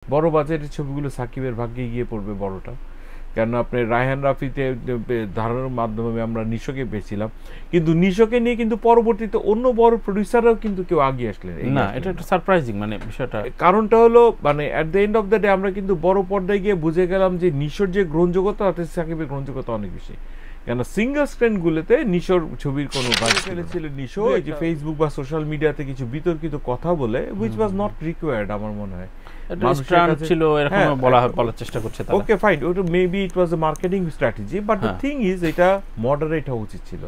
বড় বাজেটের ছবিগুলো সাকিবের ভাগ্যে গিয়ে পড়বে বড়টা, কেন আপনার রায়হান রাফিতে ধারণার মাধ্যমে আমরা নিশোকে পেয়েছিলাম, কিন্তু নিশোকে নিয়ে কিন্তু পরবর্তীতে অন্য বড় প্রডিউসাররাও কিন্তু কেউ আগিয়ে আসলেন না, এটা একটা সারপ্রাইজিং মানে বিষয়টা। কারণটা হলো মানে at the end of the day আমরা কিন্তু বড় পর্দায় গিয়ে বুঝে গেলাম যে নিশোর যে গ্রহণযোগ্যতা তাতে সাকিবের গ্রহণযোগ্যতা অনেক বেশি, কেন সিঙ্গল স্ক্রিনগুলোতে নিশোর ছবির কোনো ভাই ফেলেছিল নিশো এই যে ফেসবুক বা সোশ্যাল মিডিয়াতে কিছু বিতর্কিত কথা বলে, হুইচ ওয়াজ নট রিকোয়ার্ড আমার মনে হয়, ছিল এরকম বলার চেষ্টা করছে তারা। ওকে ফাইন, ওটা maybe it was a marketing strategy, but the thing is এটা মডারেট হওয়া উচিত ছিল।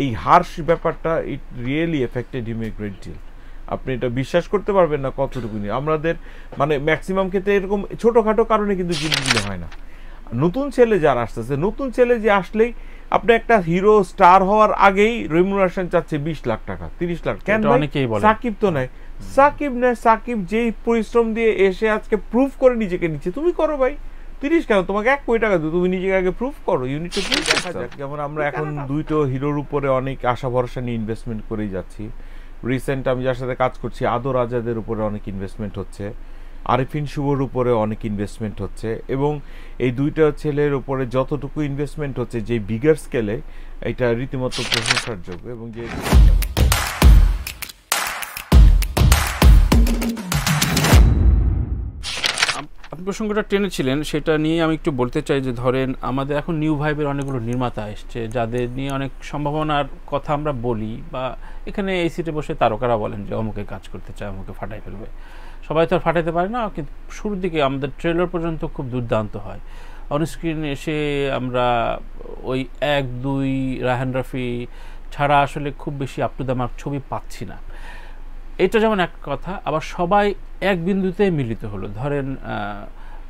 এই হার্শ ব্যাপারটা it really affected him a great deal. আপনি এটা বিশ্বাস করতে পারবেন না কতটুকু নিয়ে আমাদের মানে ম্যাক্সিমাম ক্ষেত্রে এরকম ছোটখাটো কারণে কিন্তু জিনিসগুলো হয় না। নতুন ছেলে যারা আসতেছে, নতুন ছেলে যে আসলেই আপনি একটা হিরো স্টার হওয়ার আগেই রেমুনারেশন চাচ্ছে 20 লাখ টাকা 30 লাখ, কেন সাকিব তো নাই, সাকিব নেয়, সাকিব যেই পরিশ্রম দিয়ে এসে আজকে প্রুফ করে নিজেকে নিচ্ছে, তুমি করো ভাই 30 কেন, তোমাকে 1 কোটি টাকা দিও, তুমি নিজেকে আগে প্রুফ করো, ইউনিট টু প্রুফ। দেখা যাক, যেমন আমরা এখন দুইটো হিরোর উপরে অনেক আশা ভরসা নিয়ে ইনভেস্টমেন্ট করেই যাচ্ছি। রিসেন্ট আমি যার সাথে কাজ করছি আদর আজাদের উপরে অনেক ইনভেস্টমেন্ট হচ্ছে, আরিফিন শুভর উপরে অনেক ইনভেস্টমেন্ট হচ্ছে, এবং এই দুইটা ছেলের উপরে যতটুকু ইনভেস্টমেন্ট হচ্ছে যে বিগার স্কেলে, এটা রীতিমতো প্রশংসার যোগ্য। এবং যে আপনি প্রসঙ্গটা টেনেছিলেন সেটা নিয়ে আমি একটু বলতে চাই যে ধরেন আমাদের এখন নিউ ভাইবের অনেকগুলো নির্মাতা এসছে যাদের নিয়ে অনেক সম্ভাবনার কথা আমরা বলি, বা এখানে এই সিটে বসে তারকারা বলেন যে অমুকে কাজ করতে চায়, অমুকে ফাটাই ফেলবে, সবাই তো আর ফাটাইতে পারে না, কিন্তু শুরুর দিকে আমাদের ট্রেলার পর্যন্ত খুব দুর্দান্ত হয়, অনস্ক্রিন এসে আমরা ওই 1-2 রায়হান রাফি ছাড়া আসলে খুব বেশি আপ টু দ্য মার্ক ছবি পাচ্ছি না। এটা যেমন এক কথা, আবার সবাই এক বিন্দুতে মিলিত হলো। ধরেন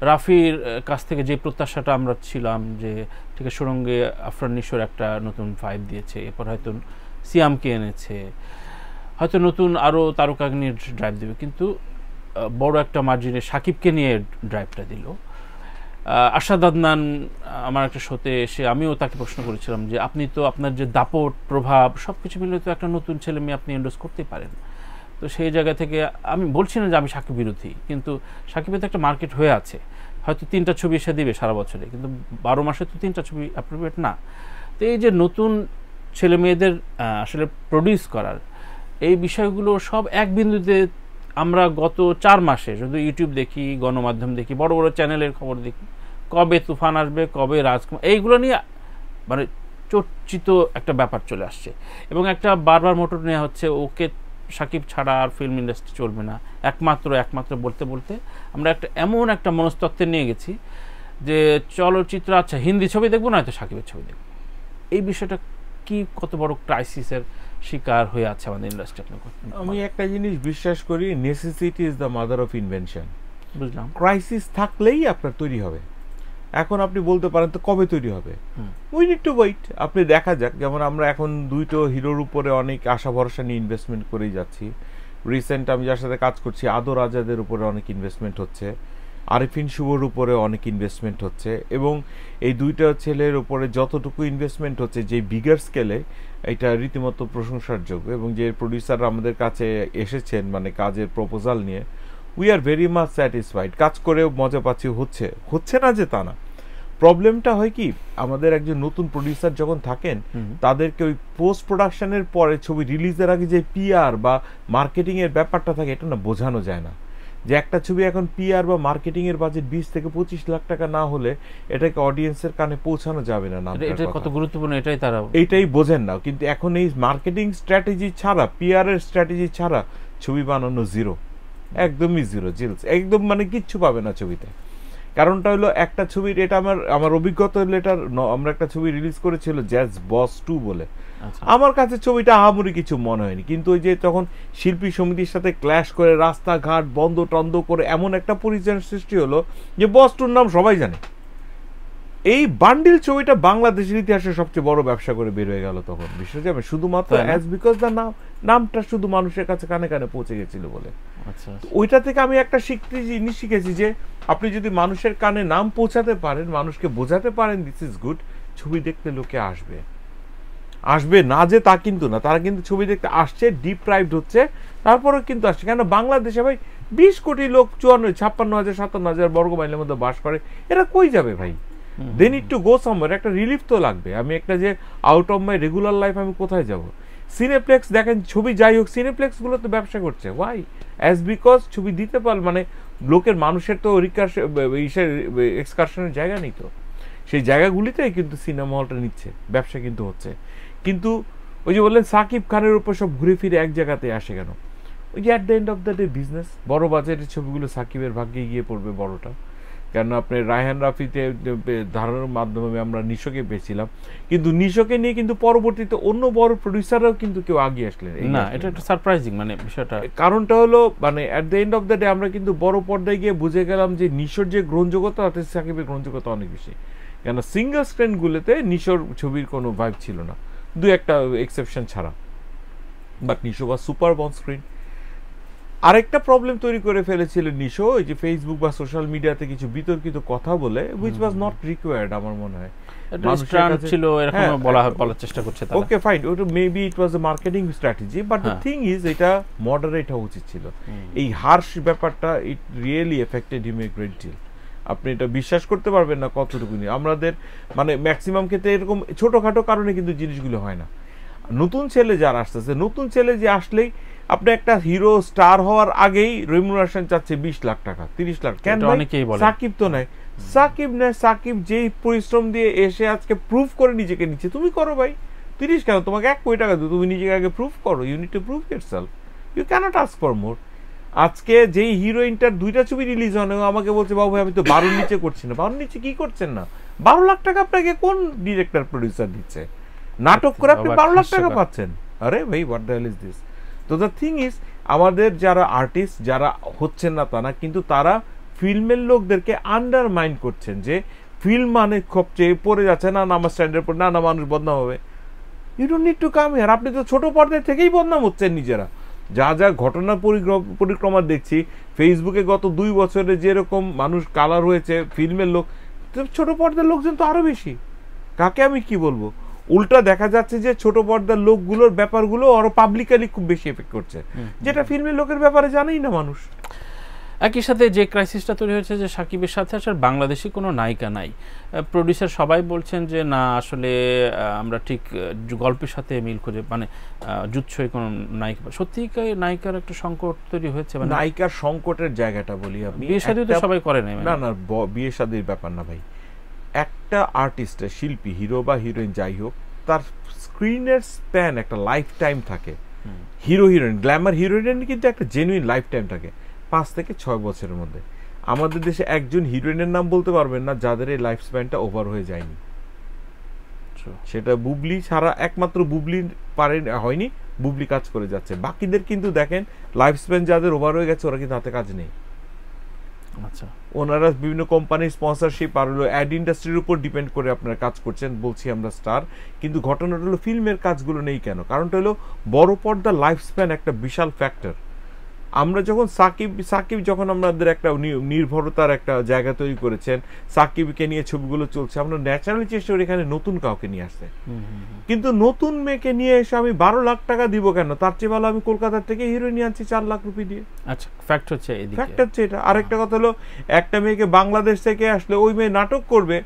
রাফির কাছ থেকে যে প্রত্যাশাটা আমরা ছিলাম যে ঠিক আছে সুরঙ্গে আফরান নিশোর একটা নতুন ভাইব দিয়েছে, এরপর হয়তো সিয়ামকে এনেছে, হয়তো নতুন আরও তারকাগ্নির ড্রাইভ দেবে, কিন্তু বড় একটা মার্জিনে সাকিবকে নিয়ে ড্রাইভটা দিল। আশাদ আদনান আমার একটা শোতে এসে আমিও তাকে প্রশ্ন করেছিলাম যে আপনি তো আপনার যে দাপট প্রভাব সব কিছু মিলে তো একটা নতুন ছেলে মেয়ে আপনি এন্ডোর্স করতেই পারেন। তো সেই জায়গা থেকে আমি বলছি না যে আমি সাকিব বিরোধী, কিন্তু সাকিবের তো একটা মার্কেট হয়ে আছে, হয়তো 3টা ছবি এসে দিবে সারা বছরে, কিন্তু 12 মাসে তো 3টা ছবি অ্যাপ্রোপ্রিয়েট না। তো এই যে নতুন ছেলে মেয়েদের আসলে প্রডিউস করার এই বিষয়গুলো সব এক বিন্দুতে আমরা গত 4 মাসে যদি ইউটিউব দেখি, গণমাধ্যম দেখি, বড় বড় চ্যানেলের খবর দেখি, কবে তুফান আসবে, কবে রাজকুমার, এইগুলো নিয়ে মানে চর্চিত একটা ব্যাপার চলে আসছে, এবং একটা বারবার মোটর নেওয়া হচ্ছে ওকে সাকিব ছাড়া আর ফিল্ম ইন্ডাস্ট্রি চলবে না, একমাত্র বলতে বলতে আমরা এমন একটা মনস্তত্ত্বে নিয়ে গেছি যে চলচ্চিত্র আচ্ছা হিন্দি ছবি দেখবো না, হয়তো সাকিবের ছবি দেখবো। এই বিষয়টা কি কত বড় ক্রাইসিসের শিকার হয়ে আছে আমাদের ইন্ডাস্ট্রি? আমি একটা জিনিস বিশ্বাস করি, necessity is the mother of invention. বুঝলাম, ক্রাইসিস থাকলেই আপনার তৈরি হবে। এখন আপনি বলতে পারেন তো কবে তৈরি হবে, উই নিড টু ওয়েট। আপনি দেখা যাক, যেমন আমরা এখন দুইটো হিরোর উপরে অনেক আশা ভরসা নিয়ে ইনভেস্টমেন্ট করেই যাচ্ছি। রিসেন্ট আমি যার সাথে কাজ করছি আদর আজাদের উপরে অনেক ইনভেস্টমেন্ট হচ্ছে, আরিফিন শুভর উপরে অনেক ইনভেস্টমেন্ট হচ্ছে, এবং এই দুইটা ছেলের উপরে যতটুকু ইনভেস্টমেন্ট হচ্ছে যে বিগার স্কেলে, এটা রীতিমতো প্রশংসার যোগ্য। এবং যে প্রডিউসাররা আমাদের কাছে এসেছেন মানে কাজের প্রপোজাল নিয়ে, we are very much satisfied. কাজ করেও মজা পাচ্ছি, হচ্ছে না যে তা না। প্রবলেমটা হয় কি, আমাদের একজন নতুন প্রডিউসার যখন থাকেন তাদেরকে ওই পোস্ট প্রোডাকশনের পরে ছবি রিলিজের আগে যে পিআর বা মার্কেটিং এর ব্যাপারটা থাকে, এটা না বোঝানো যায় না যে একটা ছবি এখন পিআর বা মার্কেটিং এর বাজেট 20 থেকে 25 লাখ টাকা না হলে এটাকে অডিয়েন্সের কানে পৌঁছানো যাবে না। এটা কত গুরুত্বপূর্ণ এটাই বোঝেন না। কিন্তু এখন এই মার্কেটিং স্ট্র্যাটেজি ছাড়া, পিআর এর স্ট্র্যাটেজি ছাড়া ছবি বানানো জিরো, একদমই জিরো, একদম মানে কিচ্ছু পাবে না ছবিতে। কারণটা হলো একটা ছবির, এটা আমার অভিজ্ঞতা হলো, এটা আমরা একটা ছবি রিলিজ করেছিল জ্যাজ বস 2 বলে, আমার কাছে ছবিটা আহামরি কিছু মনে হয়নি, কিন্তু ওই যে তখন শিল্পী সমিতির সাথে ক্ল্যাশ করে রাস্তাঘাট বন্ধ টন্ধ করে এমন একটা পরিচয়ের সৃষ্টি হলো যে বস 2-র নাম সবাই জানে। এই বান্ডিল ছবিটা বাংলাদেশের ইতিহাসে সবচেয়ে বড় ব্যবসা করে বের হয়ে গেল তখন বিশ্ব যাবে, শুধুমাত্র অ্যাজ বিকজ দ্য নামটা শুধু মানুষের কাছে কানে কানে পৌঁছে গেছিল বলে। ওইটা থেকে আমি একটা জিনিস শিখেছি যে আপনি যদি মানুষের কানে নাম পৌঁছাতে পারেন, মানুষকে বোঝাতে পারেন দিস ইজ গুড, ছবি দেখতে লোকে আসবে। আসবে না যে তা কিন্তু না, তারা কিন্তু ছবি দেখতে আসছে, ডিপ্রাইভড হচ্ছে, তারপরেও কিন্তু আসছে। কেন বাংলাদেশে ভাই 20 কোটি লোক 56,000 57,000 বর্গ মাইলের মধ্যে বাস করে, এরা কই যাবে ভাই? They need to go somewhere, একটা রিলিফ তো লাগবে। আমি একটা যে out of my regular life আমি কোথায় যাব? সিনেপ্লেক্স দেখেন, ছবি যাই হোক, সিনেপ্লেক্স গুলো তো ব্যবসা করছে। ওয়াই? অ্যাজ বিকজ ছবি দিতে পার, মানে লোকের মানুষের তো এক্সকারশনের জায়গা নেই, তো সেই জায়গাগুলিতেই কিন্তু সিনেমা হলটা নিচ্ছে, ব্যবসা কিন্তু হচ্ছে। কিন্তু ওই যে বললেন সাকিব খানের উপর সব ঘুরে ফিরে এক জায়গাতে আসে কেন? ওই যে at the end of the day business. বড় বাজেটের ছবিগুলো সাকিবের ভাগ্যে গিয়ে পড়বে বড়টা। কেন আপনি রায়হান রাফিতে ধারণার মাধ্যমে আমরা নিশোকে পেয়েছিলাম, কিন্তু নিশোকে নিয়ে কিন্তু পরবর্তীতে অন্য বড় প্রডিউসাররাও কিন্তু কেউ আগিয়ে আসলেন না। এটা একটা সারপ্রাইজিং মানে বিষয়টা। কারণটা হলো মানে at the end of the day আমরা কিন্তু বড় পর্দায় গিয়ে বুঝে গেলাম যে নিশোর যে গ্রহণযোগ্যতা, তাতে সাকিবের গ্রহণযোগ্যতা অনেক বেশি। কেন সিঙ্গল স্ক্রিনগুলোতে নিশোর ছবির কোনো ভাইব ছিল না, দু একটা এক্সেপশন ছাড়া। বাট নিশো বা সুপার বন স্ক্রিন। আরেকটা প্রবলেম তৈরি করে ফেলেছিলেন নিশো, এই যে ফেসবুক বা সোশ্যাল মিডিয়াতে কিছু বিতর্কিত কথা বলে, হুইচ ওয়াজ নট রিকোয়ার্ড আমার মনে হয়। ওকে ফাইন, ওটা maybe it was a marketing strategy, but the thing is এটা মডারেট হওয়া উচিত ছিল। এই হার্শ ব্যাপারটা it really affected him a great deal. আপনি এটা বিশ্বাস করতে পারবেন না কতটুকু নিয়ে আমাদের মানে ম্যাক্সিমাম ক্ষেত্রে এরকম ছোটখাটো কারণে কিন্তু জিনিসগুলো হয় না। নতুন ছেলে যারা আসতেছে, নতুন ছেলে যে আসলেই আপনি একটা হিরো স্টার হওয়ার আগেই রেমুনারেশন চাচ্ছে 20 লাখ টাকা 30 লাখ। কেন? সাকিব তো নাই, সাকিব নেয়, সাকিব যেই পরিশ্রম দিয়ে এসে আজকে প্রুভ করে নিজেকে নিচ্ছে, তুমি করো ভাই 30 কেন, তোমাকে 1 কোটি টাকা দিও, তুমি নিজেকে আগে প্রুভ করো। You need to prove yourself, you cannot ask for more. আজকে যেই হিরোইনটার 2টা ছবি রিলিজ হয়, আমাকে বলছে বাবু ভাই আমি তো 12 নিচে করছি না। 12 নিচে কি করছেন না? 12 লাখ টাকা আপনাকে কোন ডিরেক্টর প্রডিউসার দিচ্ছে? নাটক করে আপনি 12 লাখ টাকা পাচ্ছেন? আরে ভাই what the hell is this? তো দ্য থিং ইজ আমাদের যারা আর্টিস্ট যারা হচ্ছেন না তা না, কিন্তু তারা ফিল্মের লোকদেরকে আন্ডারমাইন করছেন যে ফিল্ম মানে সবচেয়ে পড়ে যাচ্ছে, না আমার স্ট্যান্ডার্ড পড়ে, না মানুষ বদনাম হবে। You don't need to come here. আপনি তো ছোট পর্দায় থেকেই বদনাম হচ্ছেন নিজেরা। যা যা ঘটনা পরিক্রমা দেখছি ফেসবুকে গত 2 বছরে যেরকম মানুষ কালার হয়েছে ফিল্মের লোক, ছোট পর্দার লোকজন তো আরো বেশি। কাকে আমি কি বলবো? উল্টা দেখা যাচ্ছে যে ছোট পর্দার লোকগুলোর ব্যাপারগুলো আরো পাবলিকালি খুব বেশি এফেক্ট করছে, যেটা ফিল্মের লোকের ব্যাপারে জানেই না মানুষ। একই সাথে যে ক্রাইসিসটা তৈরি হয়েছে যে সাকিবের সাথে আসার বাংলাদেশি কোনো নায়িকা নাই, প্রডিউসার সবাই বলছেন যে না আসলে আমরা ঠিক গল্পের সাথে মিল করে মানে জুৎসই কোনো নায়িকা, সত্যিই নায়িকার একটা সংকট তৈরি হয়েছে। মানে নায়িকার সংকটের জায়গাটা বলি আমি, বিয়ে শাদী তো সবাই করে নাই। না না, বিয়ে শাদীর ব্যাপার না ভাই। একটা আর্টিস্টের, শিল্পী, হিরো বা হিরোইন যাই হোক, তার স্ক্রিনের স্প্যান একটা লাইফ টাইম থাকে। হিরো হিরোইন, গ্ল্যামার হিরোইনের কিন্তু একটা জেনুইন লাইফ টাইম থাকে 5 থেকে 6 বছরের মধ্যে। আমাদের দেশে একজন হিরোইনের নাম বলতে পারবেন না যাদের এই লাইফ স্প্যানটা ওভার হয়ে যায়নি। সেটা বুবলি ছাড়া, একমাত্র বুবলি হয়নি, বুবলি কাজ করে যাচ্ছে। বাকিদের কিন্তু দেখেন লাইফ স্প্যান যাদের ওভার হয়ে গেছে ওরা কিন্তু হাতে কাজ নেই। আচ্ছা, ওনারা বিভিন্ন কোম্পানির স্পন্সরশিপ আর হলো অ্যাড ইন্ডাস্ট্রির উপর ডিপেন্ড করে আপনারা কাজ করছেন, বলছি আমরা স্টার। কিন্তু ঘটনাটা হলো ফিল্মের কাজগুলো নেই কেন? কারণটা হলো বড় পর্দা লাইফ স্প্যান একটা বিশাল ফ্যাক্টর। আমরা যখন সাকিব যখন আমাদের একটা নির্ভরতার একটা জায়গা তৈরি করেছেন, সাকিবকে নিয়ে ছবিগুলো চলছে, আমরা ন্যাচারালি চেষ্টা করি এখানে নতুন কাউকে নিয়ে আসতে। কিন্তু নতুন মেয়েকে নিয়ে এসে আমি 12 লাখ টাকা দিব কেন? তার চেয়ে ভালো আমি কলকাতার থেকে হিরোইন নিয়ে আনছি 4 লাখ রুপি দিয়ে। আচ্ছা, ফ্যাক্ট হচ্ছে এটা। আরেকটা কথা হলো, একটা মেয়েকে বাংলাদেশ থেকে আসলে ওই মেয়ে নাটক করবে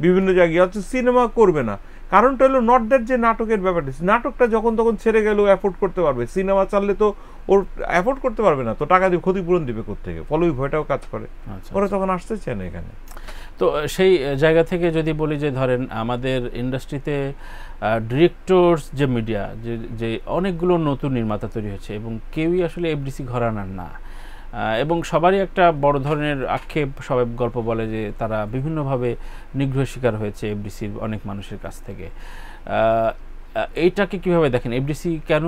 বিভিন্ন জায়গায়, অথচ সিনেমা করবে না। কারণটা হলো নট দ্যাট যে নাটকের ব্যাপারটা, নাটকটা যখন তখন ছেড়ে গেলেও অ্যাফোর্ড করতে পারবে, সিনেমা চাললে তো ওর অ্যাফোর্ড করতে পারবে না, তো টাকা দিয়ে ক্ষতিপূরণ দিবে কোত্থেকে? ফলে ওই ভয়টাও কাজ করে, ওরা তখন আসতে চায় না এখানে। তো সেই জায়গা থেকে যদি বলি যে ধরেন আমাদের ইন্ডাস্ট্রিতে ডিরেক্টরস যে মিডিয়া যে অনেকগুলো নতুন নির্মাতা তৈরি হয়েছে এবং কেউই আসলে এফডিসি ঘরানার না, এবং সবারই একটা বড় ধরনের আক্ষেপ, সবাই গল্প বলে যে তারা বিভিন্নভাবে নিগ্রহের শিকার হয়েছে এফডিসির অনেক মানুষের কাছ থেকে। এইটাকে কিভাবে দেখেন? এফডিসি কেন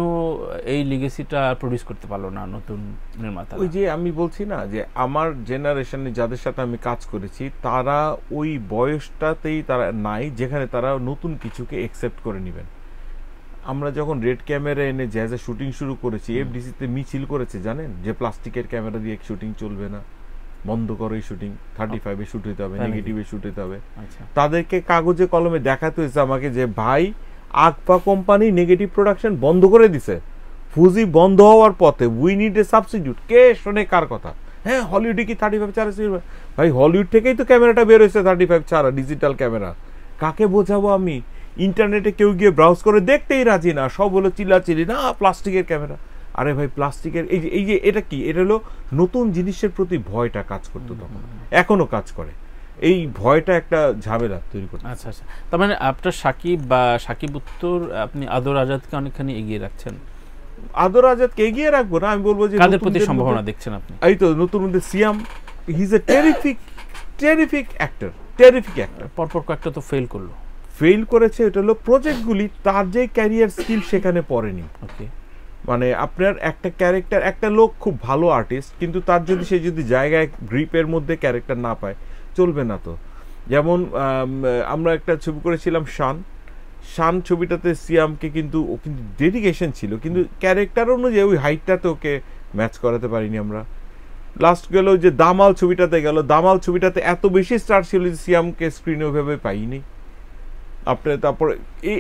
এই লিগেসিটা প্রডিউস করতে পারলো না নতুন নির্মাতা? ওই যে আমি বলছি না যে আমার জেনারেশনে যাদের সাথে আমি কাজ করেছি তারা ওই বয়সটাতেই তারা নাই যেখানে তারা নতুন কিছুকে একসেপ্ট করে নেবেন। আমরা যখন রেড ক্যামেরা এনে জ্যাজে শুটিং শুরু করেছি, এফডিসিতে মিছিল করেছে জানেন, যে প্লাস্টিকের ক্যামেরা দিয়ে শুটিং চলবে না, বন্ধ করো এই শুটিং, 35-এ শুট হতে হবে, নেগেটিভে শুট হতে হবে। তাদেরকে কাগজে কলমে দেখাতে হয়েছে আমাকে যে ভাই আগফা কোম্পানি নেগেটিভ প্রোডাকশন বন্ধ করে দিছে, ফুজি বন্ধ হওয়ার পথে, উই নিড এ সাবস্টিটিউট। কে শোনে কার কথা? হ্যাঁ হলিউডে কি 35 ছাড়া? ভাই হলিউড থেকেই তো ক্যামেরাটা বের হয়েছে 35 ছাড়া, ডিজিটাল ক্যামেরা। কাকে বোঝাবো আমি? ইন্টারনেটে কেউ গিয়ে ব্রাউজ করে দেখতেই রাজি না, সব হলো চিল্লাচিল্লি, না প্লাস্টিকের ক্যামেরা। আরে ভাই প্লাস্টিকের এই যে এটা কি? এটা হলো নতুন জিনিসের প্রতি ভয়টা কাজ করতো তখন, এখনো কাজ করে। এই ভয়টা একটা ঝামেলা তৈরি করতে। আচ্ছা আচ্ছা, তার মানে আপনার সাকিব বা সাকিব উত্তর আপনি আদর আজাদকে অনেকখানি এগিয়ে রাখছেন। আদর আজাদকে এগিয়ে রাখবো না, আমি বলবো যে কাদের প্রতি সম্ভাবনা দেখছেন আপনি? এই তো নতুন মধ্যে Siam, he is a terrific actor. পরপর কয়েকটা তো ফেল করেছে। এটা হলো প্রজেক্টগুলি, তার যে ক্যারিয়ার স্কিল সেখানে পড়েনি। ওকে, মানে আপনার একটা ক্যারেক্টার, একটা লোক খুব ভালো আর্টিস্ট, কিন্তু তার যদি সে যদি জায়গায় গ্রিপের মধ্যে ক্যারেক্টার না পায়, চলবে না তো। যেমন আমরা একটা ছবি করেছিলাম শান ছবিটাতে সিয়ামকে কিন্তু ডেডিকেশন ছিল, কিন্তু ক্যারেক্টার অনুযায়ী ওই হাইটটাতে ওকে ম্যাচ করাতে পারিনি আমরা। লাস্ট গেল যে দামাল ছবিটাতে দামাল ছবিটাতে এত বেশি স্টার ছিল যে সিয়ামকে স্ক্রিনে ওইভাবে পাইনি। আপনার তারপরে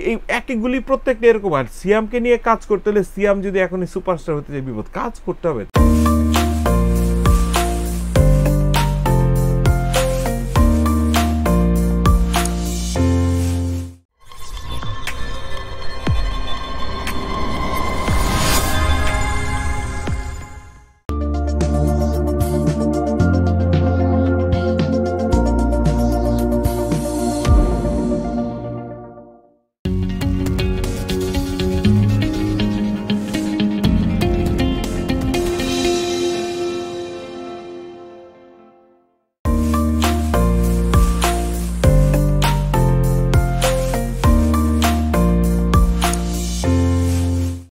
এই একগুলি প্রত্যেকটা এরকম। আর সিয়ামকে নিয়ে কাজ করতে হলে, সিয়াম যদি এখন সুপারস্টার হতে যায়, বিপদ, কাজ করতে হবে।